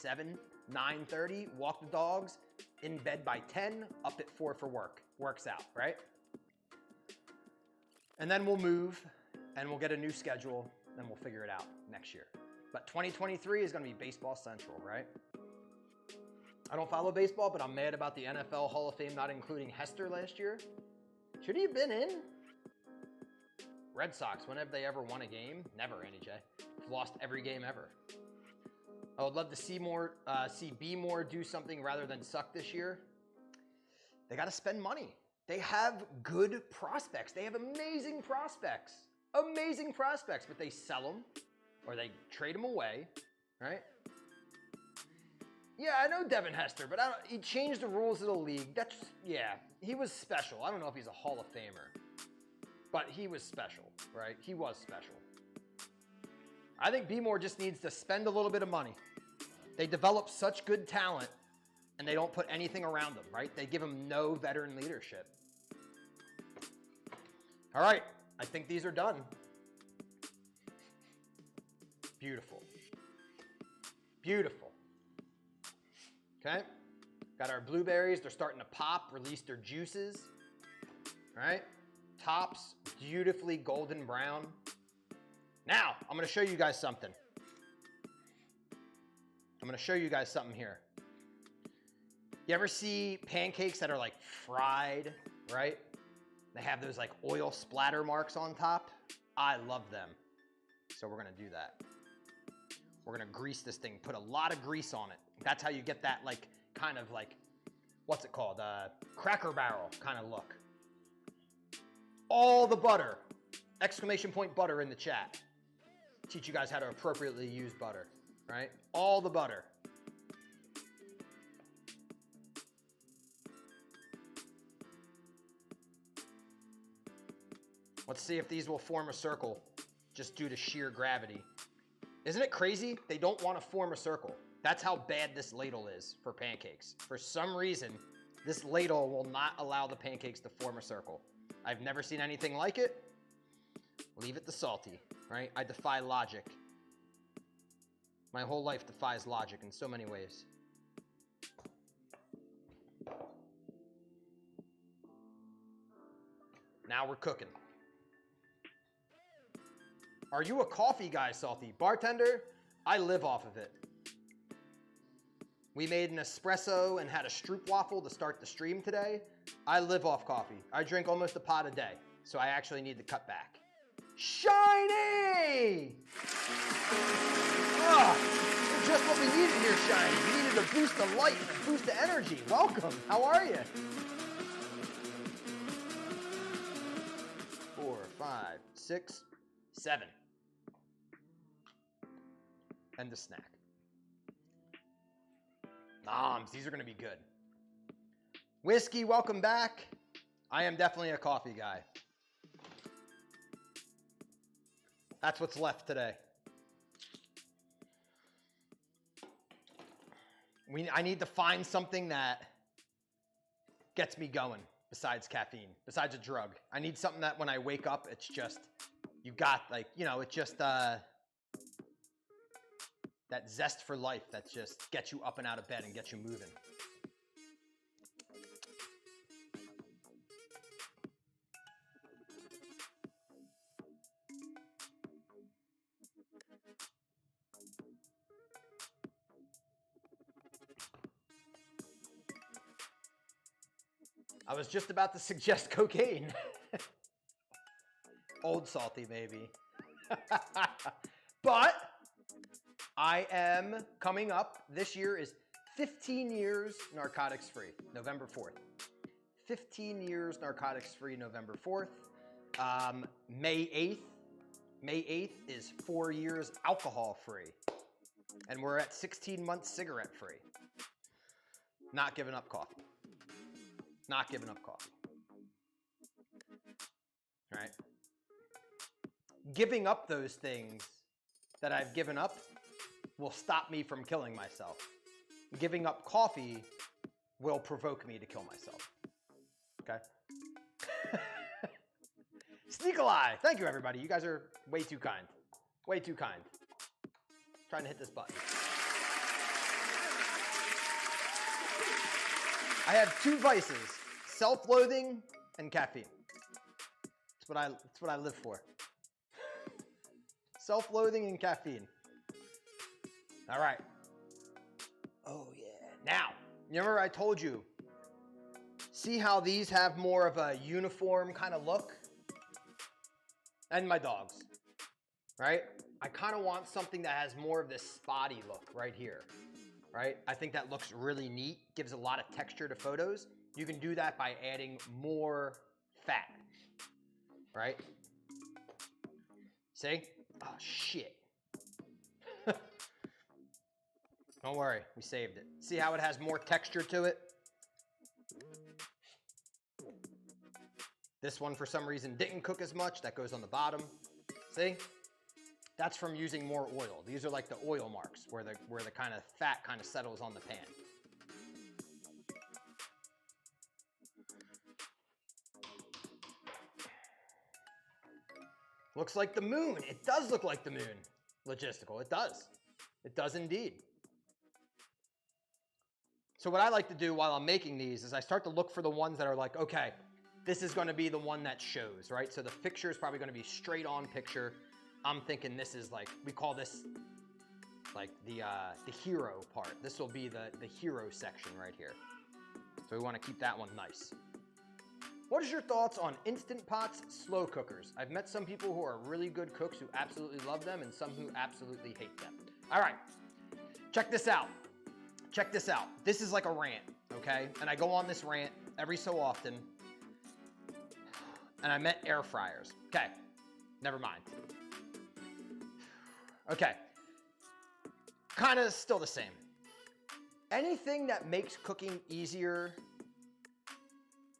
7, 9:30, walk the dogs, in bed by 10, up at 4 for work. Works out, right? And then we'll move and we'll get a new schedule, then we'll figure it out next year. But 2023 is going to be baseball central, right? I don't follow baseball, but I'm mad about the NFL Hall of Fame not including Hester last year. Should he have been in? Red Sox, when have they ever won a game? Never, NJ. We've lost every game ever. I would love to see B more do something rather than suck this year. They got to spend money. They have good prospects. They have amazing prospects. Amazing prospects, but they sell them or they trade them away, right? Yeah, I know Devin Hester, but he changed the rules of the league. Yeah, he was special. I don't know if he's a Hall of Famer, but he was special, right? He was special. I think B more just needs to spend a little bit of money. They develop such good talent, and they don't put anything around them, right? They give them no veteran leadership. All right, I think these are done. Beautiful. Beautiful. Okay, got our blueberries. They're starting to pop, release their juices. All right, tops, beautifully golden brown. Now, I'm going to show you guys something. I'm going to show you guys something here. You ever see pancakes that are like fried, right? They have those like oil splatter marks on top. I love them. So we're going to do that. We're going to grease this thing, put a lot of grease on it. That's how you get that like kind of like, what's it called? Cracker Barrel kind of look. All the butter, exclamation point butter in the chat. Teach you guys how to appropriately use butter, right? All the butter. Let's see if these will form a circle just due to sheer gravity. Isn't it crazy? They don't want to form a circle. That's how bad this ladle is for pancakes. For some reason, this ladle will not allow the pancakes to form a circle. I've never seen anything like it. Leave it to salty, right? I defy logic. My whole life defies logic in so many ways. Now we're cooking. Are you a coffee guy, Salty? Bartender, I live off of it. We made an espresso and had a stroopwafel to start the stream today. I live off coffee. I drink almost a pot a day, so I actually need to cut back. Shiny! Oh, just what we needed here, Shiny. We needed a boost of light and a boost of energy. Welcome. How are you? 4, 5, 6, 7. And the snack. Noms, these are going to be good. Whiskey, welcome back. I am definitely a coffee guy. That's what's left today. I need to find something that gets me going besides caffeine, besides a drug. I need something that when I wake up, it's just, you got like, you know, it's just that zest for life that just gets you up and out of bed and gets you moving. I was just about to suggest cocaine. Old Salty, maybe. But I am coming up. This year is 15 years narcotics free, November 4th. 15 years narcotics free, November 4th. May 8th. May 8th is 4 years alcohol free. And we're at 16 months cigarette free. Not giving up coffee. Not giving up coffee. All right. Giving up those things that I've given up will stop me from killing myself. Giving up coffee will provoke me to kill myself. Okay? Sneak Eye. Thank you, everybody. You guys are way too kind. Way too kind. Trying to hit this button. I have two vices, self-loathing and caffeine. That's what I live for. Self-loathing and caffeine. All right. Oh, yeah. Now, remember I told you, see how these have more of a uniform kind of look? And my dogs, right? I kind of want something that has more of this spotty look right here, right? I think that looks really neat, gives a lot of texture to photos. You can do that by adding more fat, right? See? Oh, shit. Don't worry, we saved it. See how it has more texture to it? This one, for some reason, didn't cook as much. That goes on the bottom. See? That's from using more oil. These are like the oil marks where the kind of fat kind of settles on the pan. Looks like the moon. It does look like the moon. Logistical. It does. It does indeed. So what I like to do while I'm making these is I start to look for the ones that are like, okay, this is going to be the one that shows, right? So the picture is probably going to be straight on picture. I'm thinking this is like, we call this like the hero part. This will be the hero section right here. So we want to keep that one nice. What is your thoughts on Instant Pot's slow cookers? I've met some people who are really good cooks who absolutely love them and some who absolutely hate them. All right, check this out. Check this out. This is like a rant, okay? And I go on this rant every so often. And I meant air fryers. Okay, never mind. Okay, kind of still the same. Anything that makes cooking easier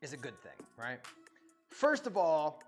is a good thing, right? First of all,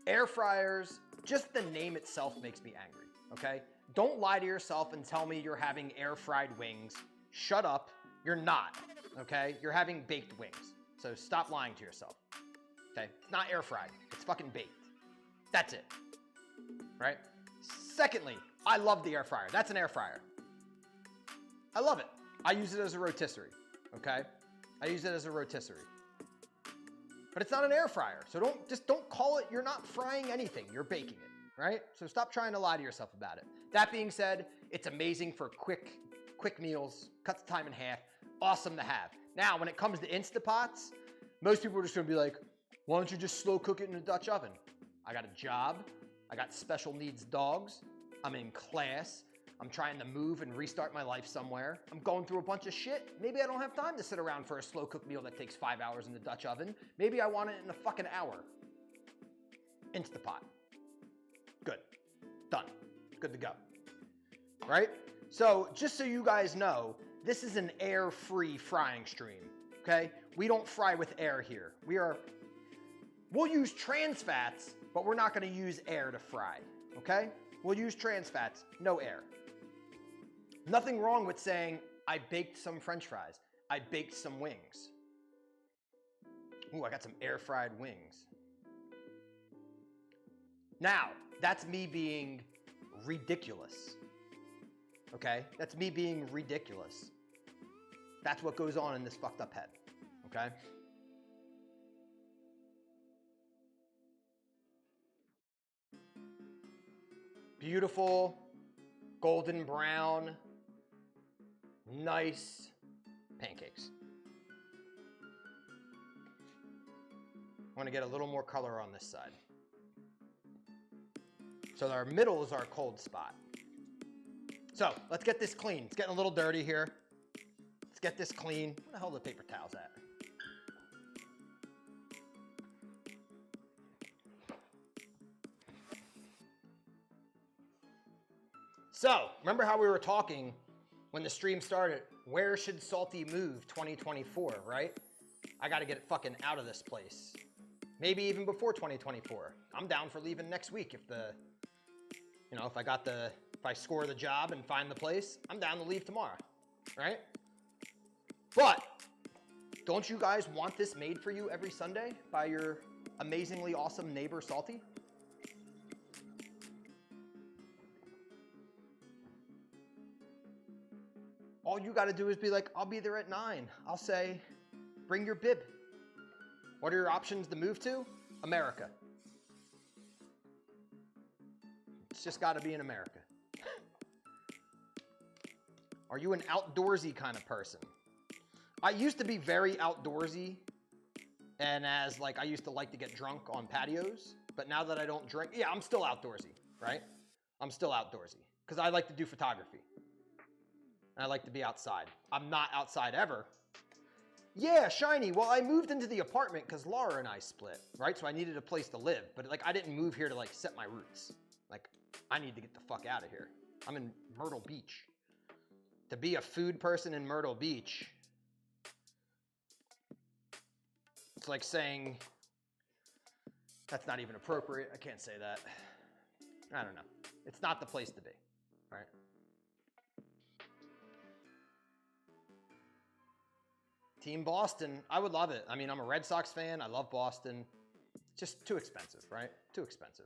air fryers, just the name itself makes me angry, okay? Don't lie to yourself and tell me you're having air fried wings. Shut up, you're not, okay? You're having baked wings, so stop lying to yourself, okay? It's not air fried, it's fucking baked. That's it, right? Secondly, I love the air fryer. That's an air fryer. I love it. I use it as a rotisserie, okay? I use it as a rotisserie. But it's not an air fryer, so don't call it, you're not frying anything, you're baking it, right? So stop trying to lie to yourself about it. That being said, it's amazing for quick meals, cuts the time in half, awesome to have. Now, when it comes to Instapots, most people are just gonna be like, why don't you just slow cook it in a Dutch oven? I got a job, I got special needs dogs, I'm in class, I'm trying to move and restart my life somewhere, I'm going through a bunch of shit. Maybe I don't have time to sit around for a slow cooked meal that takes 5 hours in the Dutch oven. Maybe I want it in a fucking hour. Instapot. Good. Done. Good to go. Right? So, just so you guys know, this is an air-free frying stream, okay? We don't fry with air here. We'll use trans fats, but we're not gonna use air to fry, okay? We'll use trans fats, no air. Nothing wrong with saying, I baked some French fries. I baked some wings. Ooh, I got some air-fried wings. Now, that's me being ridiculous. Okay? That's me being ridiculous. That's what goes on in this fucked up head. Okay? Beautiful, golden brown, nice pancakes. I want to get a little more color on this side. So our middle is our cold spot. So let's get this clean. It's getting a little dirty here. Let's get this clean. Where the hell are the paper towels at? So, remember how we were talking when the stream started, where should Salty move 2024, right? I gotta get it fucking out of this place. Maybe even before 2024. I'm down for leaving next week if if I score the job and find the place, I'm down to leave tomorrow, right? But, don't you guys want this made for you every Sunday by your amazingly awesome neighbor Salty? All you got to do is be like, I'll be there at 9. I'll say, Bring your bib. What are your options to move to? America. It's just got to be in America. Are you an outdoorsy kind of person? I used to be very outdoorsy, and I used to like to get drunk on patios, but now that I don't drink, yeah, I'm still outdoorsy, right? I'm still outdoorsy because I like to do photography. And I like to be outside. I'm not outside ever. Yeah, shiny. Well, I moved into the apartment because Laura and I split, right? So I needed a place to live, but I didn't move here to set my roots. I need to get the fuck out of here. I'm in Myrtle Beach. To be a food person in Myrtle Beach, it's like saying, that's not even appropriate. I can't say that. I don't know. It's not the place to be, right? Team Boston, I would love it. I mean, I'm a Red Sox fan. I love Boston. Just too expensive, right? Too expensive.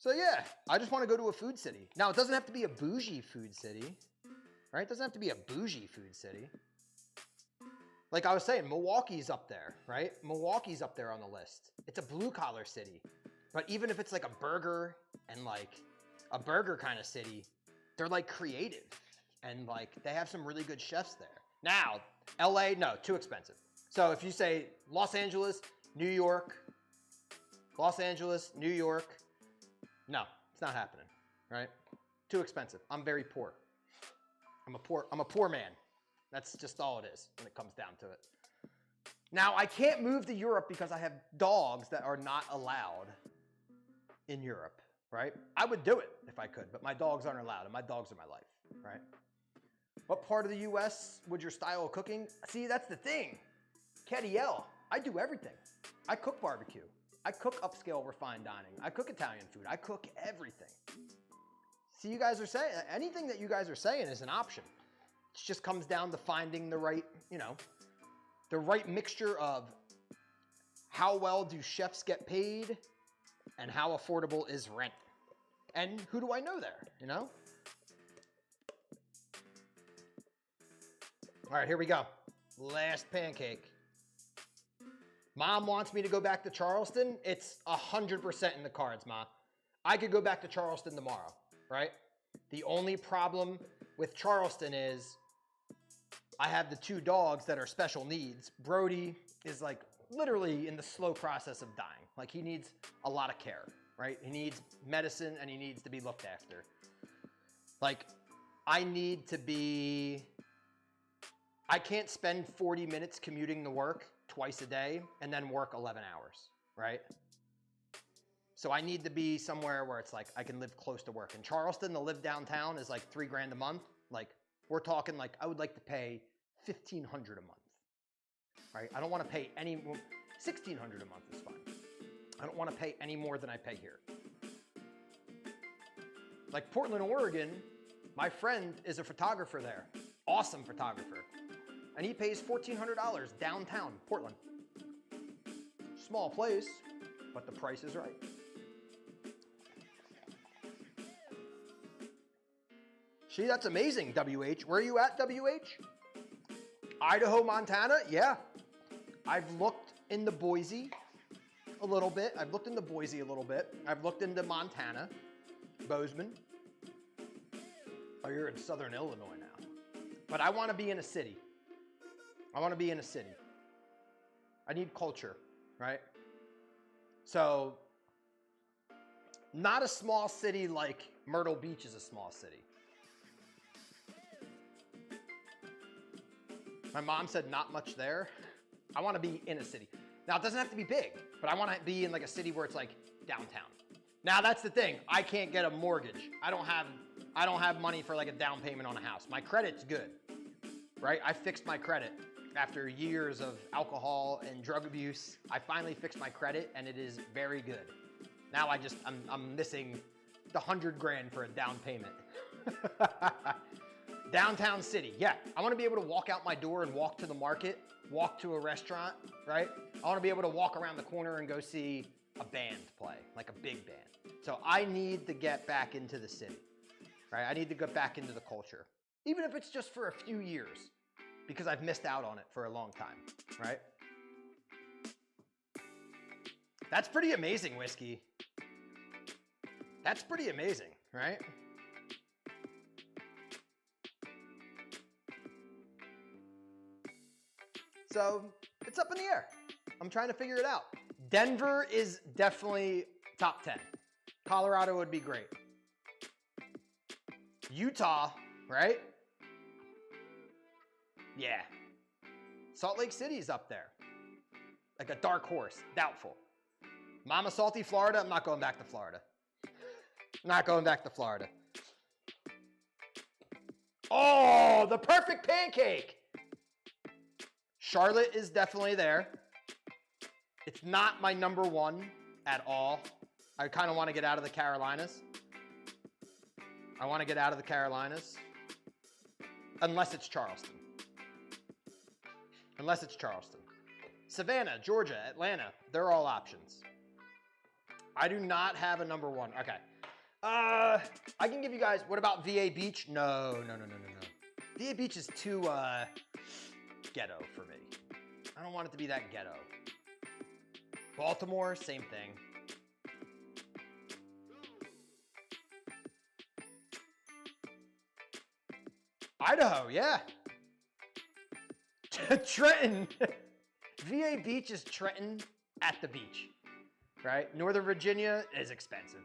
So yeah, I just want to go to a food city. Now, it doesn't have to be a bougie food city, right? It doesn't have to be a bougie food city. Like I was saying, Milwaukee's up there, right? Milwaukee's up there on the list. It's a blue-collar city. But even if it's like a burger and a burger kind of city, they're creative. And they have some really good chefs there. Now, LA, no, too expensive. So if you say Los Angeles, New York, Los Angeles, New York, no, it's not happening, right? Too expensive. I'm very poor. I'm a poor man. That's just all it is when it comes down to it. Now, I can't move to Europe because I have dogs that are not allowed in Europe, right? I would do it if I could, but my dogs aren't allowed, and my dogs are my life, right? What part of the U.S. would your style of cooking? See, that's the thing. Kediel, I do everything. I cook barbecue. I cook upscale refined dining. I cook Italian food. I cook everything. See, you guys are saying, anything that you guys are saying is an option. It just comes down to finding the right, the right mixture of how well do chefs get paid and how affordable is rent. And who do I know there, All right, here we go. Last pancake. Mom wants me to go back to Charleston. It's 100% in the cards, Ma. I could go back to Charleston tomorrow, right? The only problem with Charleston is I have the 2 dogs that are special needs. Brody is literally in the slow process of dying. He needs a lot of care, right? He needs medicine and he needs to be looked after. I can't spend 40 minutes commuting to work twice a day and then work 11 hours, right? So I need to be somewhere where it's I can live close to work. In Charleston, to live downtown is $3,000 a month. We're talking I would like to pay $1,500 a month, right? I don't want to pay any more. $1,600 a month is fine. I don't want to pay any more than I pay here. Portland, Oregon, my friend is a photographer there. Awesome photographer. And he pays $1,400 downtown Portland. Small place, but the price is right. See, that's amazing, WH. Where are you at, WH? Idaho, Montana? Yeah. I've looked into Boise a little bit. I've looked into Montana, Bozeman. Oh, you're in southern Illinois now. But I want to be in a city. I need culture, right? So, not a small city like Myrtle Beach is a small city. My mom said not much there. I want to be in a city. Now, it doesn't have to be big, but I want to be in a city where it's downtown. Now, that's the thing. I can't get a mortgage. I don't have money for a down payment on a house. My credit's good, right? I fixed my credit. After years of alcohol and drug abuse, I finally fixed my credit and it is very good. Now I'm missing the $100,000 for a down payment. Downtown city, yeah. I want to be able to walk out my door and walk to the market, walk to a restaurant, right? I want to be able to walk around the corner and go see a band play, a big band. So I need to get back into the city, right? I need to get back into the culture, even if it's just for a few years. because I've missed out on it for a long time, right? That's pretty amazing, Whiskey. That's pretty amazing, right? So it's up in the air. I'm trying to figure it out. Denver is definitely top 10. Colorado would be great. Utah, right? Yeah. Salt Lake City's up there. Like a dark horse. Doubtful. Mama Salty, Florida. I'm not going back to Florida. Not going back to Florida. Oh, the perfect pancake. Charlotte is definitely there. It's not my number one at all. I kind of want to get out of the Carolinas. I want to get out of the Carolinas. Unless it's Charleston. Unless it's Charleston. Savannah, Georgia, Atlanta. They're all options. I do not have a number one. Okay. I can give you guys, what about VA Beach? No. VA Beach is too ghetto for me. I don't want it to be that ghetto. Baltimore, same thing. Idaho, yeah. Trenton. VA Beach is Trenton at the beach, right? Northern Virginia is expensive.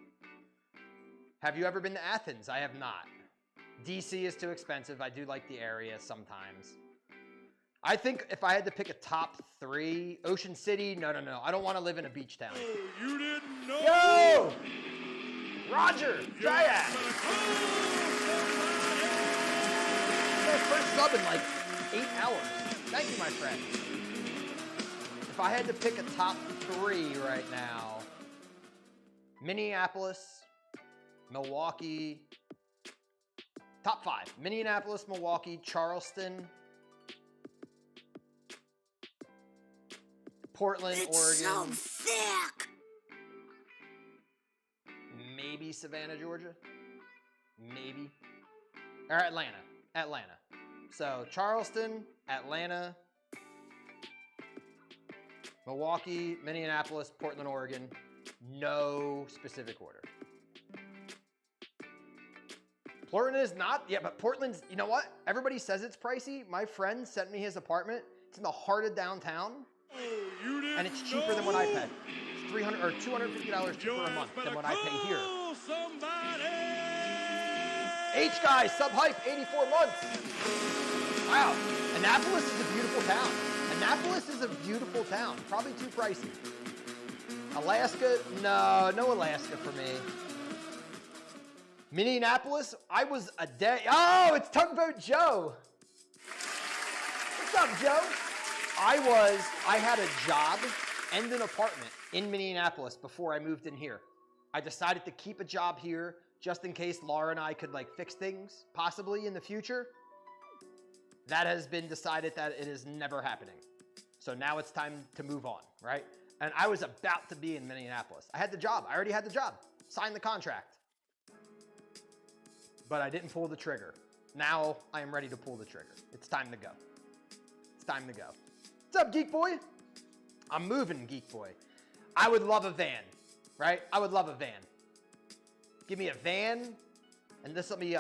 Have you ever been to Athens? I have not. DC is too expensive. I do like the area sometimes. I think if I had to pick a top 3, Ocean City, no. I don't want to live in a beach town. Oh, you didn't know. Yo! Roger, Dryad. My first sub in like 8 hours. Thank you, my friend. If I had to pick a top 3 right now, Minneapolis, Milwaukee, top 5. Minneapolis, Milwaukee, Charleston, Portland, It's Oregon. so thick. Maybe Savannah, Georgia. Maybe. Or Atlanta. So Charleston, Atlanta, Milwaukee, Minneapolis, Portland, Oregon. No specific order. Portland is not, yeah, but Portland's, you know what? Everybody says it's pricey. My friend sent me his apartment. It's in the heart of downtown. Oh, you didn't And it's cheaper than what I pay. It's $300 or $250 cheaper a month than what I pay here. H guy, sub hype, 84 months. Wow. Annapolis is a beautiful town. Annapolis is a beautiful town. Probably too pricey. Alaska, no Alaska for me. Minneapolis, I was a day. Oh, it's Tugboat Joe. What's up, Joe? I had a job and an apartment in Minneapolis before I moved in here. I decided to keep a job here just in case Laura and I could like fix things possibly in the future. That has been decided that it is never happening. So now it's time to move on, right? And I was about to be in Minneapolis. I had the job. I already had the job. Signed the contract. But I didn't pull the trigger. Now I am ready to pull the trigger. It's time to go. It's time to go. What's up, Geek Boy? I'm moving, Geek Boy. I would love a van, right? I would love a van. Give me a van, and this let me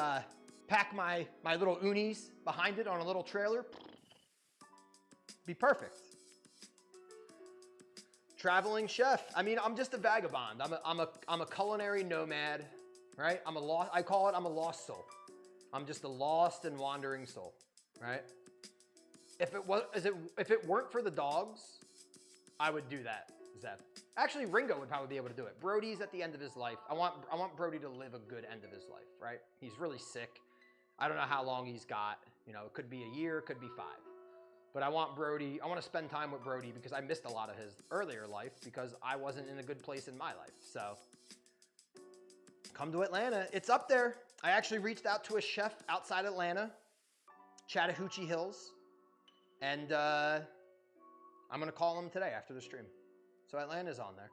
pack my little unis behind it on a little trailer. Be perfect. Traveling chef. I mean, I'm just a vagabond. I'm a culinary nomad, right? I'm a lost soul. I'm just a lost and wandering soul, right? If it weren't for the dogs, I would do that, Zeb. Actually, Ringo would probably be able to do it. Brody's at the end of his life. I want Brody to live a good end of his life, right? He's really sick. I don't know how long he's got. You know, it could be a year, it could be 5. But I want to spend time with Brody because I missed a lot of his earlier life because I wasn't in a good place in my life. So come to Atlanta. It's up there. I actually reached out to a chef outside Atlanta, Chattahoochee Hills, and I'm going to call him today after the stream. So Atlanta's on there.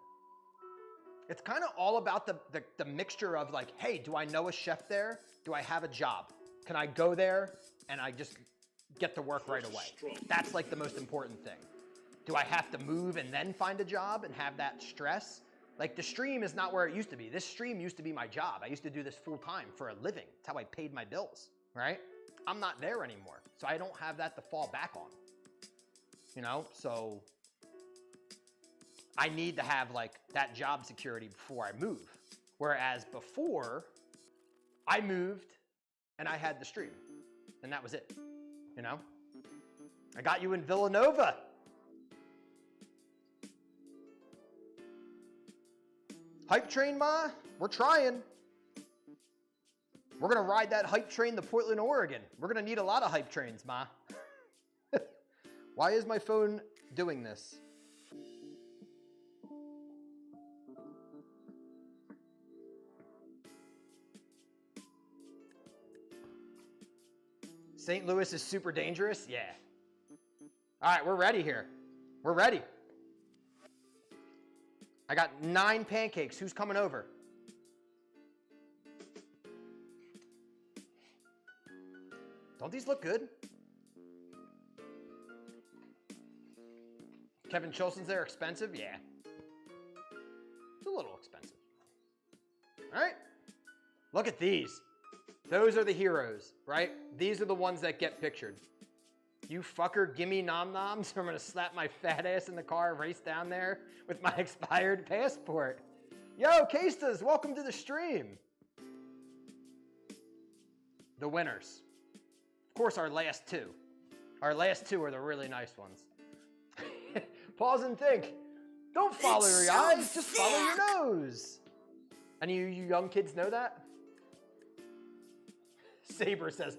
It's kind of all about the mixture of like, hey, do I know a chef there? Do I have a job? Can I go there and I just get to work right away. That's like the most important thing. Do I have to move and then find a job and have that stress? Like the stream is not where it used to be. This stream used to be my job. I used to do this full time for a living. It's how I paid my bills, right? I'm not there anymore. So I don't have that to fall back on, you know? So I need to have like that job security before I move. Whereas before I moved and I had the stream and that was it, you know? I got you in Villanova. Hype train, Ma? We're trying. We're going to ride that hype train to Portland, Oregon. We're going to need a lot of hype trains, Ma. Why is my phone doing this? St. Louis is super dangerous? Yeah. All right, we're ready here. We're ready. I got 9 pancakes. Who's coming over? Don't these look good? Kevin Chilson's there. Expensive? Yeah. It's a little expensive. All right. Look at these. Those are the heroes, right? These are the ones that get pictured. You fucker, gimme nom-noms. I'm going to slap my fat ass in the car, race down there with my expired passport. Yo, Castas, welcome to the stream. The winners. Of course, our last 2. Our last 2 are the really nice ones. Pause and think. Don't follow your eyes, just follow your nose. Any of you young kids know that? Saber says,